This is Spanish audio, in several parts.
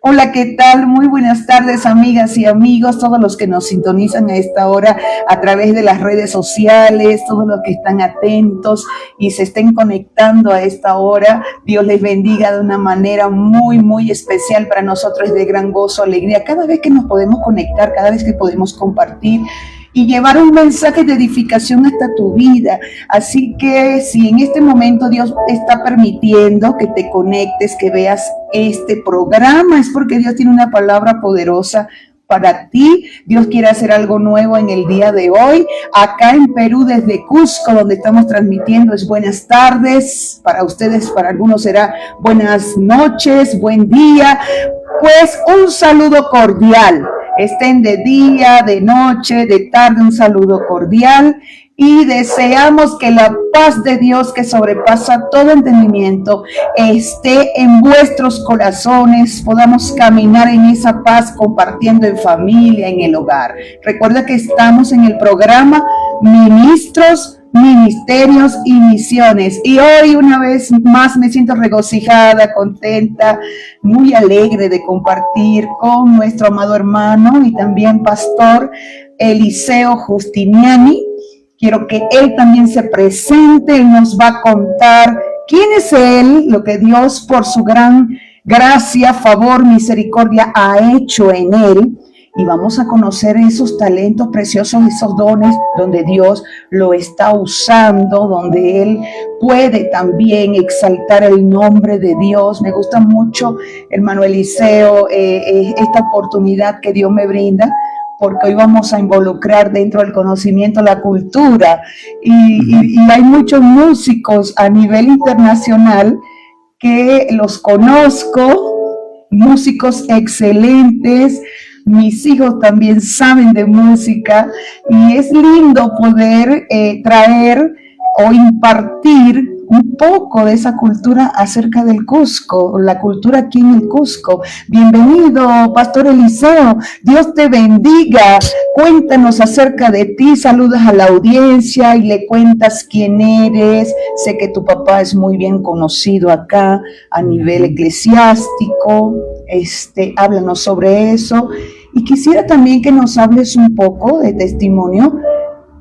Hola, ¿qué tal? Muy buenas tardes, amigas y amigos, todos los que nos sintonizan a esta hora a través de las redes sociales, todos los que están atentos y se estén conectando a esta hora. Dios les bendiga de una manera muy, muy especial. Para nosotros es de gran gozo, alegría, cada vez que nos podemos conectar, cada vez que podemos compartir y llevar un mensaje de edificación hasta tu vida. Así que si en este momento Dios está permitiendo que te conectes, que veas este programa, es porque Dios tiene una palabra poderosa para ti. Dios quiere hacer algo nuevo en el día de hoy. Acá en Perú, desde Cusco, donde estamos transmitiendo, es buenas tardes. Para ustedes, para algunos será buenas noches, buen día. Pues un saludo cordial. Estén de día, de noche, de tarde, un saludo cordial. Y deseamos que la paz de Dios, que sobrepasa todo entendimiento, esté en vuestros corazones. Podamos caminar en esa paz compartiendo en familia, en el hogar. Recuerda que estamos en el programa Ministros, Ministerios y Misiones. Y hoy una vez más me siento regocijada, contenta, muy alegre de compartir con nuestro amado hermano y también pastor Eliseo Justiniani. Quiero que él también se presente, él nos va a contar quién es él, lo que Dios por su gran gracia, favor, misericordia ha hecho en él. Y vamos a conocer esos talentos preciosos, esos dones donde Dios lo está usando, donde Él puede también exaltar el nombre de Dios. Me gusta mucho, hermano Eliseo, esta oportunidad que Dios me brinda, porque hoy vamos a involucrar dentro del conocimiento la cultura. Y hay muchos músicos a nivel internacional que los conozco, músicos excelentes. Mis hijos también saben de música y es lindo poder traer o impartir un poco de esa cultura acerca del Cusco, la cultura aquí en el Cusco. Bienvenido, Pastor Eliseo, Dios te bendiga. Cuéntanos acerca de ti, saludas a la audiencia y le cuentas quién eres. Sé que tu papá es muy bien conocido acá a nivel eclesiástico. Háblanos sobre eso. Y quisiera también que nos hables un poco de testimonio.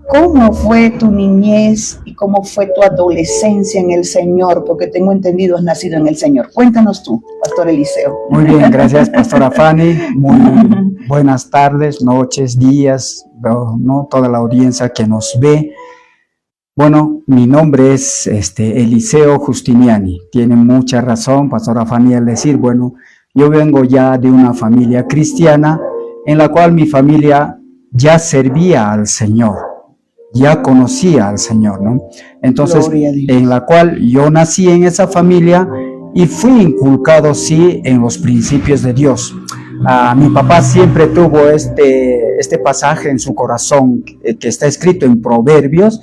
¿Cómo fue tu niñez y cómo fue tu adolescencia en el Señor? Porque tengo entendido, has nacido en el Señor. Cuéntanos tú, Pastor Eliseo. Muy bien, gracias, Pastora Fanny. Muy buenas tardes, noches, días, ¿no? Toda la audiencia que nos ve. Bueno, mi nombre es Eliseo Justiniani. Tiene mucha razón, Pastora Fanny, al decir, bueno, yo vengo ya de una familia cristiana en la cual mi familia ya servía al Señor, ya conocía al Señor, ¿no? Entonces, en la cual yo nací en esa familia y fui inculcado, sí, en los principios de Dios. Mi papá siempre tuvo este pasaje en su corazón que está escrito en Proverbios.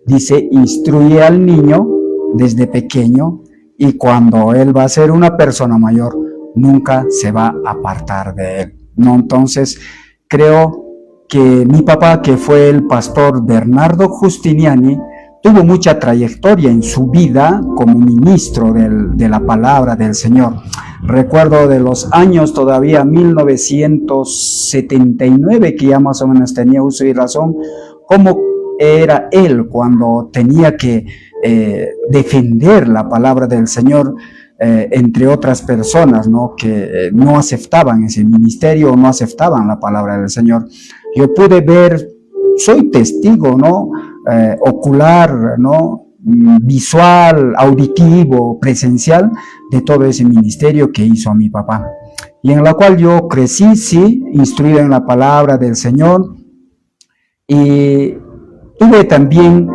Dice, instruye al niño desde pequeño y cuando él va a ser una persona mayor, nunca se va a apartar de él, ¿no? Entonces, creo que mi papá, que fue el pastor Bernardo Justiniani, tuvo mucha trayectoria en su vida como ministro de la palabra del Señor. Recuerdo de los años todavía 1979, que ya más o menos tenía uso y razón, cómo era él cuando tenía que defender la palabra del Señor, entre otras personas, ¿no? Que no aceptaban ese ministerio, no aceptaban la palabra del Señor. Yo pude ver, soy testigo, ¿no? Ocular, ¿no? Visual, auditivo, presencial, de todo ese ministerio que hizo a mi papá. Y en la cual yo crecí, sí, instruido en la palabra del Señor. Y tuve también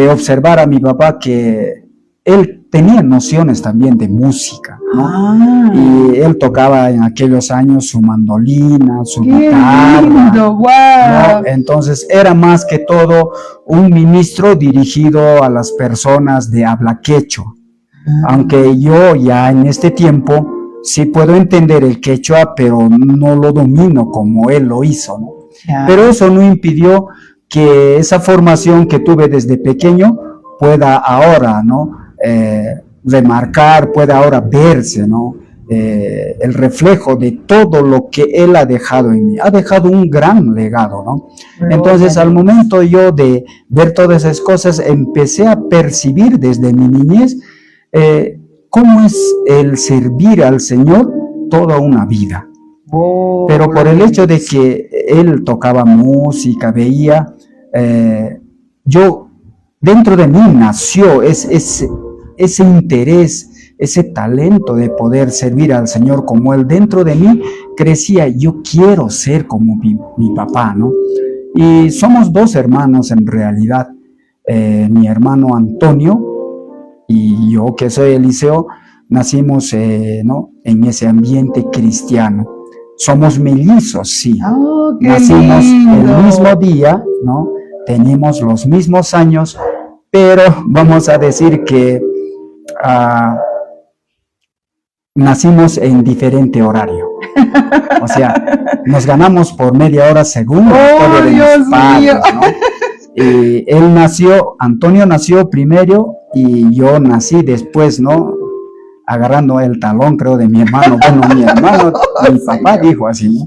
observar a mi papá que él tenía nociones también de música, ¿no? Y él tocaba en aquellos años su mandolina, su guitarra. Lindo, wow. ¿No? Entonces era más que todo un ministro dirigido a las personas de habla quechua. Aunque yo ya en este tiempo sí puedo entender el quechua, pero no lo domino como él lo hizo, ¿no? Pero eso no impidió que esa formación que tuve desde pequeño pueda ahora, ¿no? Remarcar, puede ahora verse, ¿no? el reflejo de todo lo que Él ha dejado en mí. Ha dejado un gran legado, ¿no? Entonces, al momento yo de ver todas esas cosas, empecé a percibir desde mi niñez cómo es el servir al Señor toda una vida. Pero por el hecho de que Él tocaba música, veía, yo, dentro de mí nació ese interés, ese talento de poder servir al Señor como Él. Dentro de mí crecía, yo quiero ser como mi papá, ¿no? Y somos dos hermanos en realidad, mi hermano Antonio y yo, que soy Eliseo, nacimos ¿no? en ese ambiente cristiano. Somos mellizos, sí. Oh, Nacimos lindo. el mismo día, ¿no? Tenemos los mismos años, pero vamos a decir que nacimos en diferente horario. O sea, nos ganamos por media hora según la historia de mis padres, ¿no? Y Antonio nació primero y yo nací después, ¿no? Agarrando el talón, creo, de mi hermano. Bueno, mi papá dijo así, ¿no?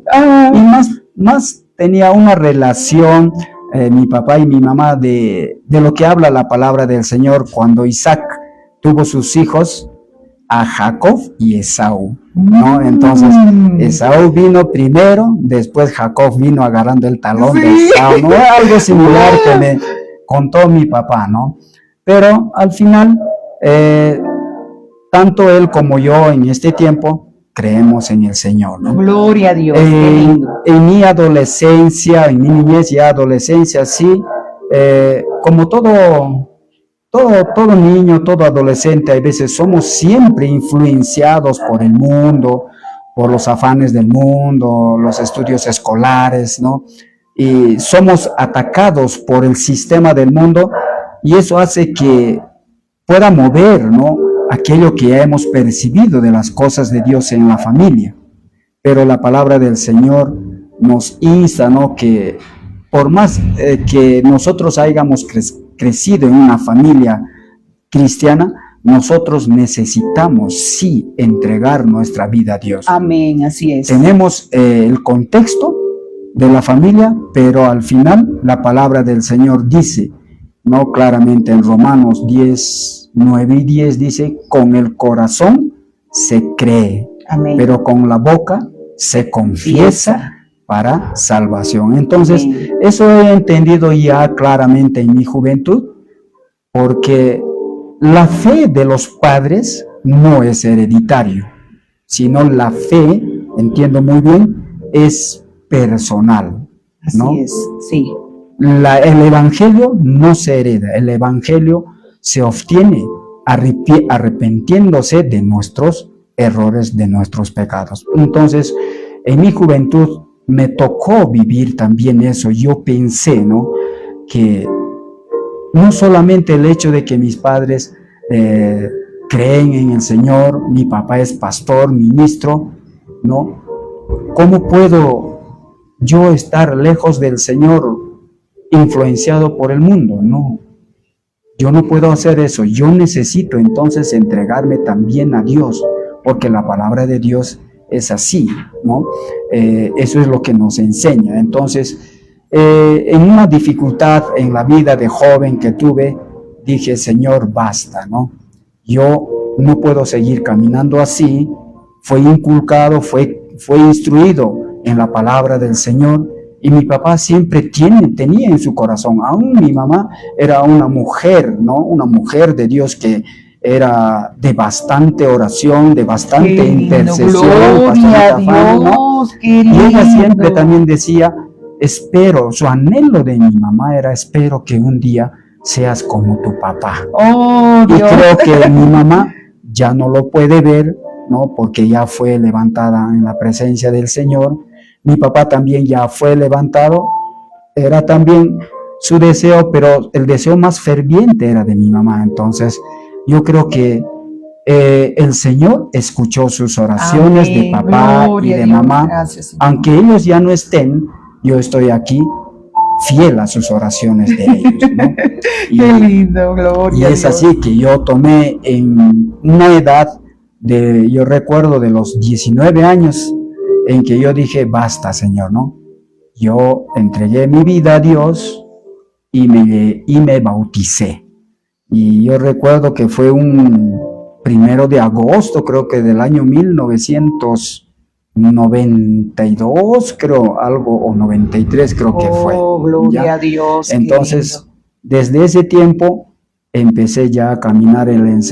Y más tenía una relación, mi papá y mi mamá, de lo que habla la palabra del Señor cuando Isaac tuvo sus hijos, a Jacob y Esaú, ¿no? Entonces, Esaú vino primero, después Jacob vino agarrando el talón de Esaú, ¿no? Algo similar que me contó mi papá, ¿no? Pero al final, tanto él como yo en este tiempo creemos en el Señor, ¿no? Gloria a Dios. Qué lindo. En mi adolescencia, en mi niñez y adolescencia, sí, como todo niño, todo adolescente, a veces somos siempre influenciados por el mundo, por los afanes del mundo, los estudios escolares, ¿no? Y somos atacados por el sistema del mundo y eso hace que pueda mover, ¿no? Aquello que ya hemos percibido de las cosas de Dios en la familia. Pero la palabra del Señor nos insta, ¿no? Que por más que nosotros hayamos crecido en una familia cristiana, nosotros necesitamos sí entregar nuestra vida a Dios. Amén, así es. Tenemos el contexto de la familia, pero al final la palabra del Señor dice, no claramente en Romanos 10, 9 y 10 dice, con el corazón se cree, Amén, pero con la boca se confiesa para salvación. Entonces, eso he entendido ya claramente en mi juventud, porque la fe de los padres no es hereditario, sino la fe, entiendo muy bien, es personal, ¿no? Así es, sí. El evangelio no se hereda, el evangelio se obtiene arrepintiéndose de nuestros errores, de nuestros pecados. Entonces, en mi juventud me tocó vivir también eso. Yo pensé, ¿no? Que no solamente el hecho de que mis padres creen en el Señor, mi papá es pastor, ministro, ¿no? ¿Cómo puedo yo estar lejos del Señor, influenciado por el mundo? No, yo no puedo hacer eso. Yo necesito entonces entregarme también a Dios, porque la palabra de Dios es así, ¿no? Eso es lo que nos enseña. Entonces, en una dificultad en la vida de joven que tuve, dije, Señor, basta, ¿no? Yo no puedo seguir caminando así. Fue inculcado, fue instruido en la palabra del Señor, y mi papá siempre tenía en su corazón, aún mi mamá era una mujer, ¿no? Una mujer de Dios que era de bastante oración, de bastante intercesión, gloria a afán, ¿no? Dios, qué Y ella lindo. siempre también decía, espero, su anhelo de mi mamá era, espero que un día seas como tu papá. Oh, Y Dios. creo que mi mamá ya no lo puede ver, ¿no? Porque ya fue levantada en la presencia del Señor. Mi papá también ya fue levantado. Era también su deseo, pero el deseo más ferviente era de mi mamá. Entonces, yo creo que el Señor escuchó sus oraciones Amén. de papá Gloria y a de Dios. mamá. Gracias, Señor. Aunque ellos ya no estén, yo estoy aquí fiel a sus oraciones de ellos, ¿no? Qué lindo, Y gloria a es Dios. así que yo tomé en una edad Yo recuerdo de los 19 años en que yo dije, basta, Señor, ¿no? Yo entregué mi vida a Dios y me bauticé. Y yo recuerdo que fue un 1 de agosto, creo que del año 1992, creo, algo, o 93, creo que fue. Oh, gloria a Dios. Entonces, desde ese tiempo, empecé ya a caminar en el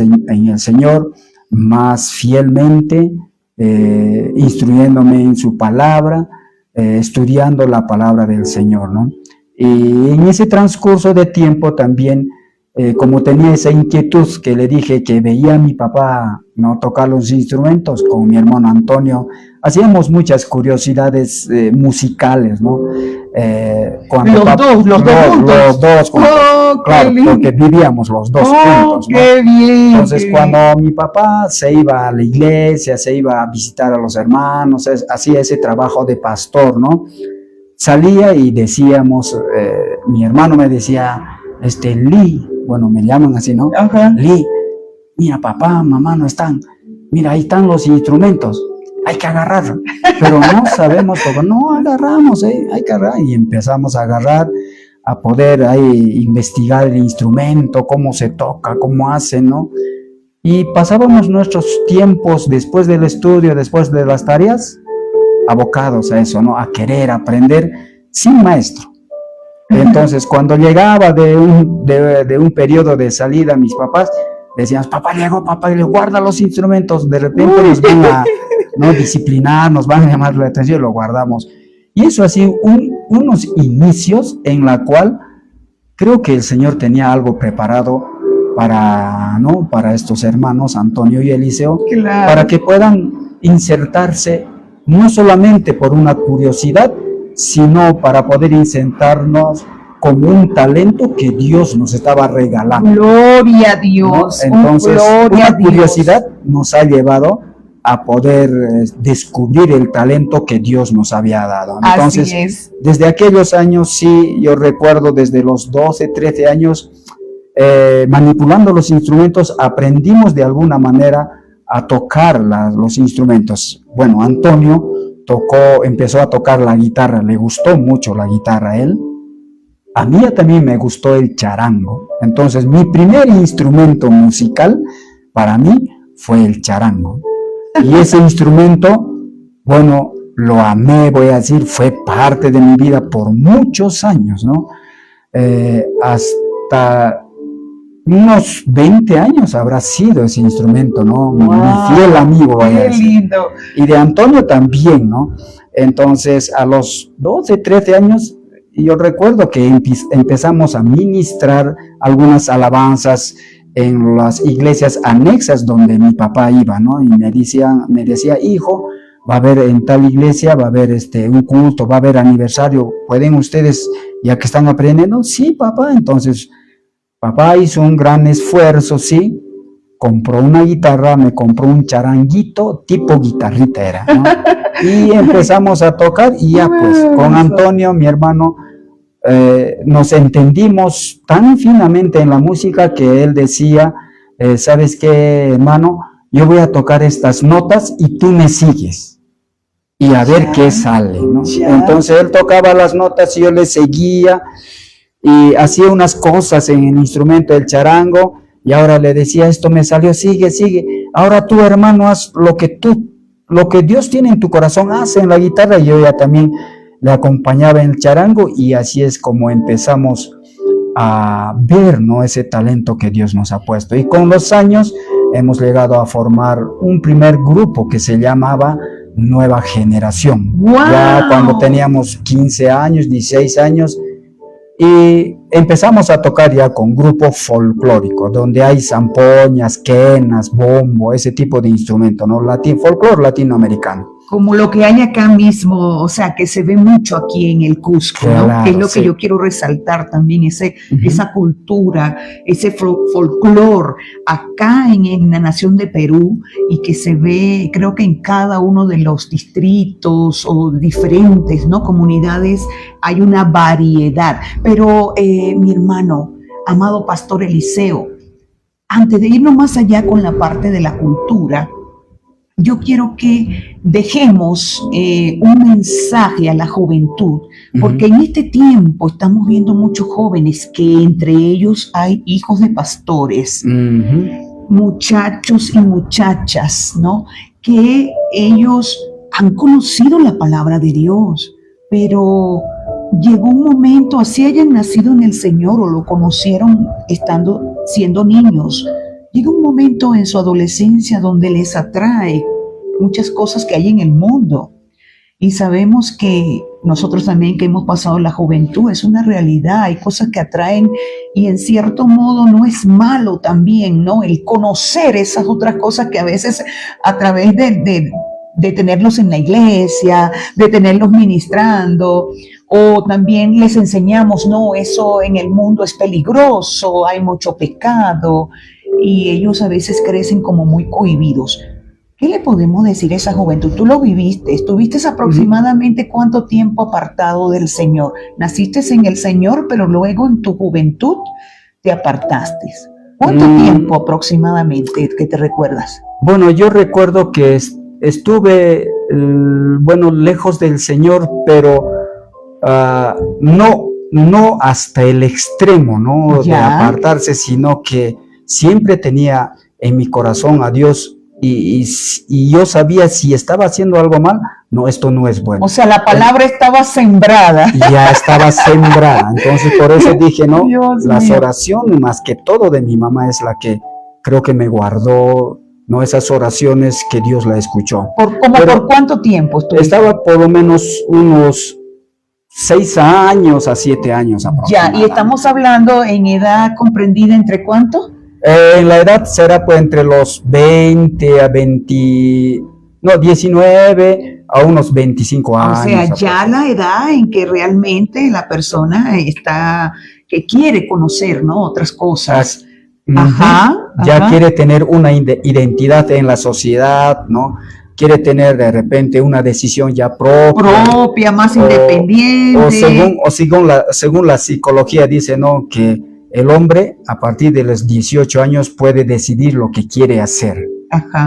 Señor más fielmente, instruyéndome en su palabra, estudiando la palabra del Señor, ¿no? Y en ese transcurso de tiempo también, como tenía esa inquietud que le dije que veía a mi papá no tocar los instrumentos con mi hermano Antonio, hacíamos muchas curiosidades musicales, ¿no? Los dos juntos. Oh, claro, porque vivíamos los dos juntos, ¿no? Qué bien. Entonces, cuando mi papá se iba a la iglesia, se iba a visitar a los hermanos, hacía ese trabajo de pastor, ¿no? Salía y decíamos, mi hermano me decía, Lee, bueno, me llaman así, ¿no? Ajá. Lee, mira, papá, mamá no están, mira, ahí están los instrumentos, hay que agarrar, pero no sabemos cómo, no agarramos, hay que agarrar, y empezamos a agarrar, a poder ahí investigar el instrumento, cómo se toca, cómo hacen, ¿no? Y pasábamos nuestros tiempos después del estudio, después de las tareas, abocados a eso, ¿no? A querer aprender sin maestro. Entonces, cuando llegaba de un periodo de salida, mis papás decían, papá, llegó, papá, y le guarda los instrumentos, de repente nos van a no disciplinar, nos van a llamar la atención, y lo guardamos. Y eso así, unos inicios en la cual creo que el Señor tenía algo preparado para estos hermanos, Antonio y Eliseo, claro, para que puedan insertarse, no solamente por una curiosidad, sino para poder insertarnos con un talento que Dios nos estaba regalando. Gloria a Dios. ¿No? Entonces, gloria una curiosidad nos ha llevado a poder descubrir el talento que Dios nos había dado. Entonces, así es. Desde aquellos años, sí, yo recuerdo desde los 12, 13 años, manipulando los instrumentos, aprendimos de alguna manera a tocar los instrumentos. Bueno, Antonio empezó a tocar la guitarra, le gustó mucho la guitarra a él. A mí también me gustó el charango. Entonces, mi primer instrumento musical para mí fue el charango. Y ese instrumento, bueno, lo amé, voy a decir, fue parte de mi vida por muchos años, ¿no? Hasta unos 20 años habrá sido ese instrumento, ¿no? Wow, mi fiel amigo, voy a decir. Qué lindo. Y de Antonio también, ¿no? Entonces, a los 12, 13 años, yo recuerdo que empezamos a ministrar algunas alabanzas en las iglesias anexas donde mi papá iba, ¿no? Y me decía, hijo, va a haber en tal iglesia, va a haber un culto, va a haber aniversario, ¿pueden ustedes, ya que están aprendiendo? Sí, papá. Entonces, papá hizo un gran esfuerzo, sí, compró una guitarra, me compró un charanguito, tipo guitarrita era, ¿no? Y empezamos a tocar y ya pues con Antonio, mi hermano, nos entendimos tan finamente en la música que él decía, ¿sabes qué, hermano? Yo voy a tocar estas notas y tú me sigues y a ver qué sale, ¿no? Entonces él tocaba las notas y yo le seguía y hacía unas cosas en el instrumento del charango y ahora le decía, esto me salió, sigue, ahora tú, hermano, haz lo que Dios tiene en tu corazón, haz en la guitarra. Y yo ya también le acompañaba en el charango y así es como empezamos a ver, ¿no?, ese talento que Dios nos ha puesto. Y con los años hemos llegado a formar un primer grupo que se llamaba Nueva Generación. ¡Wow! Ya cuando teníamos 15 años, 16 años, y empezamos a tocar ya con grupo folclórico, donde hay zampoñas, quenas, bombo, ese tipo de instrumento, ¿no? Folclore latinoamericano. Como lo que hay acá mismo, o sea, que se ve mucho aquí en el Cusco, ¿no? Claro, Que es lo sí. que yo quiero resaltar también, esa cultura, ese folclore acá en la nación de Perú y que se ve, creo que en cada uno de los distritos o diferentes, ¿no?, comunidades hay una variedad. Pero, mi hermano, amado pastor Eliseo, antes de irnos más allá con la parte de la cultura, yo quiero que dejemos un mensaje a la juventud, porque en este tiempo estamos viendo muchos jóvenes que entre ellos hay hijos de pastores, muchachos y muchachas, ¿no? Que ellos han conocido la palabra de Dios, pero llegó un momento, así hayan nacido en el Señor o lo conocieron siendo niños, llega un momento en su adolescencia donde les atrae muchas cosas que hay en el mundo. Y sabemos que nosotros también que hemos pasado la juventud, es una realidad, hay cosas que atraen y en cierto modo no es malo también, ¿no? El conocer esas otras cosas que a veces a través de tenerlos en la iglesia, de tenerlos ministrando, o también les enseñamos, no, eso en el mundo es peligroso, hay mucho pecado, y ellos a veces crecen como muy cohibidos. ¿Qué le podemos decir a esa juventud? Tú lo viviste, estuviste aproximadamente cuánto tiempo apartado del Señor. Naciste en el Señor, pero luego en tu juventud te apartaste. ¿Cuánto tiempo aproximadamente que te recuerdas? Bueno, yo recuerdo que estuve, lejos del Señor, pero no hasta el extremo, ¿no? De apartarse, sino que siempre tenía en mi corazón a Dios. Y yo sabía si estaba haciendo algo mal, no, esto no es bueno. O sea, la palabra estaba sembrada. Ya estaba sembrada. Entonces, por eso dije, no, las oraciones, más que todo de mi mamá, es la que creo que me guardó, no esas oraciones que Dios la escuchó. ¿Por cuánto tiempo estuviste? Estaba por lo menos unos 6 años a 7 años aproximadamente. Ya, y estamos hablando en edad comprendida entre ¿cuánto? En la edad será pues entre los 20 a 19 a unos 25 años. O sea, ya la edad en que realmente la persona que quiere conocer, ¿no? Otras cosas. Ya quiere tener una identidad en la sociedad, ¿no? Quiere tener de repente una decisión ya propia, más independiente. O según la psicología dice, ¿no? Que el hombre a partir de los 18 años puede decidir lo que quiere hacer,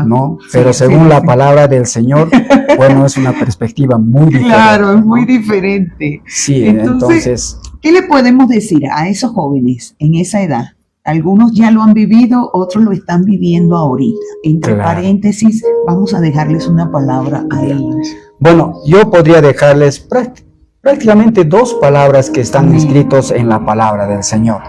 ¿no? Pero según la palabra del Señor, bueno, es una perspectiva muy diferente. Claro, es muy diferente. Sí, entonces, ¿qué le podemos decir a esos jóvenes en esa edad? Algunos ya lo han vivido, otros lo están viviendo ahorita. Entre paréntesis, vamos a dejarles una palabra a ellos. Bueno, yo podría dejarles prácticamente 2 palabras que están escritos en la palabra del Señor.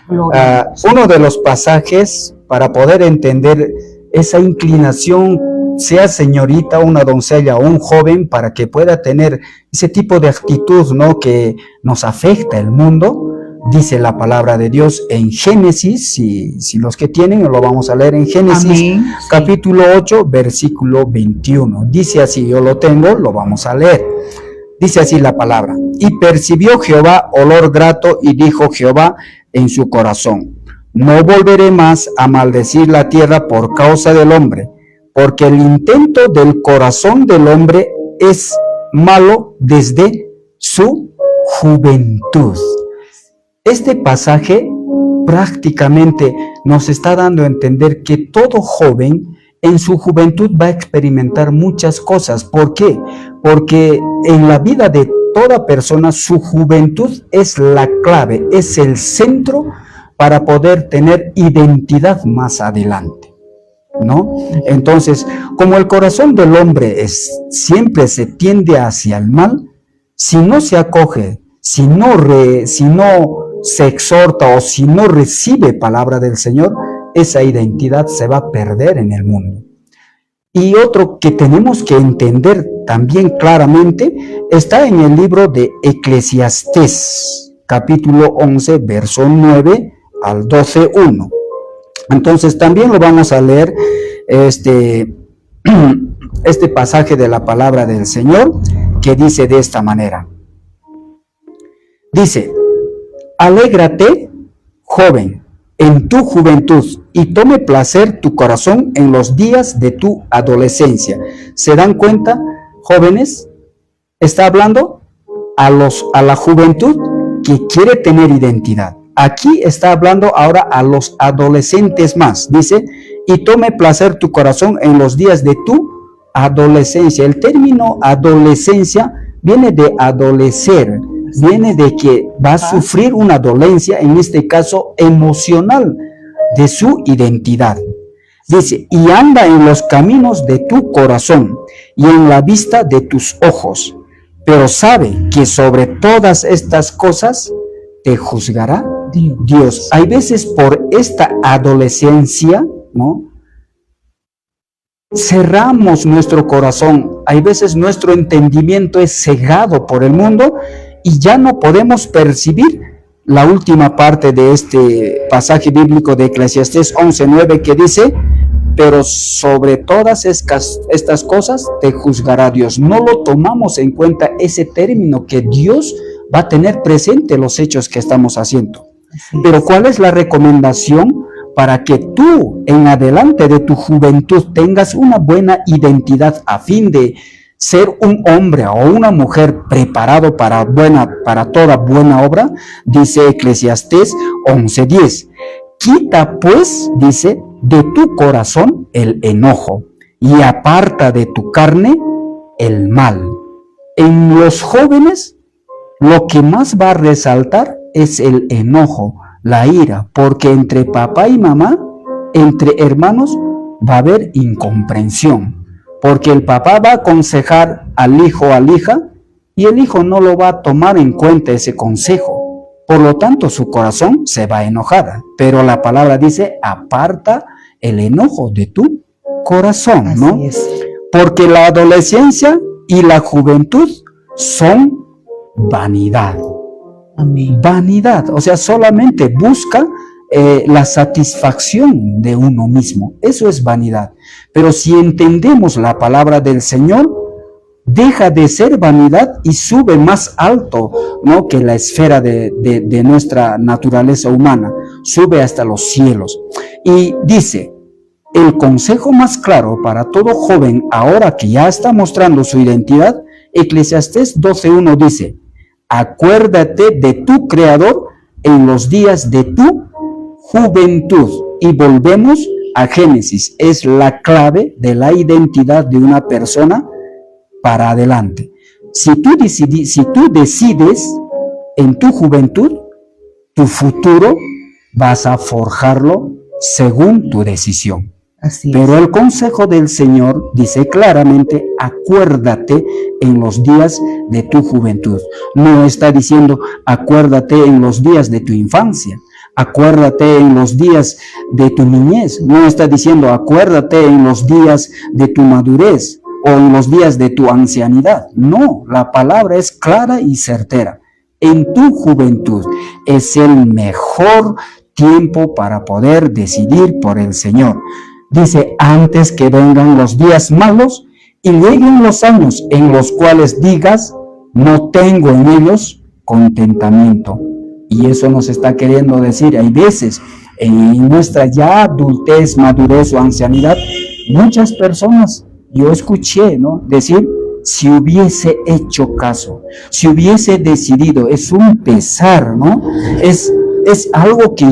Uno de los pasajes para poder entender esa inclinación, sea señorita, una doncella o un joven, para que pueda tener ese tipo de actitud, ¿no? Que nos afecta el mundo, dice la palabra de Dios en Génesis, si los que tienen lo vamos a leer en Génesis, capítulo 8, versículo 21. Dice así, yo lo tengo, lo vamos a leer. Dice así la palabra: y percibió Jehová olor grato, y dijo Jehová en su corazón: no volveré más a maldecir la tierra por causa del hombre, porque el intento del corazón del hombre es malo desde su juventud. Este pasaje prácticamente nos está dando a entender que todo joven en su juventud va a experimentar muchas cosas. ¿Por qué? Porque en la vida de toda persona su juventud es la clave, es el centro para poder tener identidad más adelante, ¿no? Entonces, como el corazón del hombre siempre se tiende hacia el mal, si no se acoge, si no se exhorta o si no recibe palabra del Señor, esa identidad se va a perder en el mundo. Y otro que tenemos que entender también claramente está en el libro de Eclesiastés, capítulo 11, verso 9 al 12:1. Entonces también lo vamos a leer este pasaje de la palabra del Señor, que dice de esta manera. Dice: alégrate, joven, en tu juventud, y tome placer tu corazón en los días de tu adolescencia. ¿Se dan cuenta, jóvenes? Está hablando a la juventud que quiere tener identidad. Aquí está hablando ahora a los adolescentes más. Dice: y tome placer tu corazón en los días de tu adolescencia. El término adolescencia viene de adolecer, viene de que va a sufrir una dolencia, en este caso emocional, de su identidad. Dice, y anda en los caminos de tu corazón y en la vista de tus ojos, pero sabe que sobre todas estas cosas te juzgará Dios. Hay veces por esta adolescencia, ¿no?, cerramos nuestro corazón. Hay veces nuestro entendimiento es cegado por el mundo y ya no podemos percibir la última parte de este pasaje bíblico de Eclesiastés 11:9, que dice, pero sobre todas estas cosas te juzgará Dios. No lo tomamos en cuenta ese término, que Dios va a tener presente los hechos que estamos haciendo. Pero ¿cuál es la recomendación para que tú en adelante de tu juventud tengas una buena identidad a fin de ser un hombre o una mujer preparado para toda buena obra? Dice Eclesiastés 11:10. Quita pues, dice, de tu corazón el enojo y aparta de tu carne el mal. En los jóvenes lo que más va a resaltar es el enojo, la ira, porque entre papá y mamá, entre hermanos, va a haber incomprensión, porque el papá va a aconsejar al hijo o a la hija y el hijo no lo va a tomar en cuenta ese consejo. Por lo tanto, su corazón se va a enojar. Pero la palabra dice, aparta el enojo de tu corazón, ¿no? Así es. Porque la adolescencia y la juventud son vanidad. Amén. Vanidad, o sea, solamente busca la satisfacción de uno mismo. Eso es vanidad. Pero si entendemos la palabra del Señor, deja de ser vanidad y sube más alto, ¿no?, que la esfera de nuestra naturaleza humana. Sube hasta los cielos. Y dice, el consejo más claro para todo joven, ahora que ya está mostrando su identidad, Eclesiastés 12:1 dice, acuérdate de tu Creador en los días de tu juventud. Y volvemos a Génesis. Es la clave de la identidad de una persona para adelante. Si tú decides en tu juventud, tu futuro vas a forjarlo según tu decisión. Así es. Pero el consejo del Señor dice claramente, acuérdate en los días de tu juventud. No está diciendo, acuérdate en los días de tu infancia, acuérdate en los días de tu niñez. No está diciendo, acuérdate en los días de tu madurez o en los días de tu ancianidad. No, la palabra es clara y certera. En tu juventud es el mejor tiempo para poder decidir por el Señor. Dice, antes que vengan los días malos y lleguen los años en los cuales digas, no tengo en ellos contentamiento. Y eso nos está queriendo decir, hay veces en nuestra ya adultez, madurez o ancianidad, muchas personas, yo escuché, ¿no?, decir, si hubiese hecho caso, si hubiese decidido, es un pesar, ¿no? Es algo que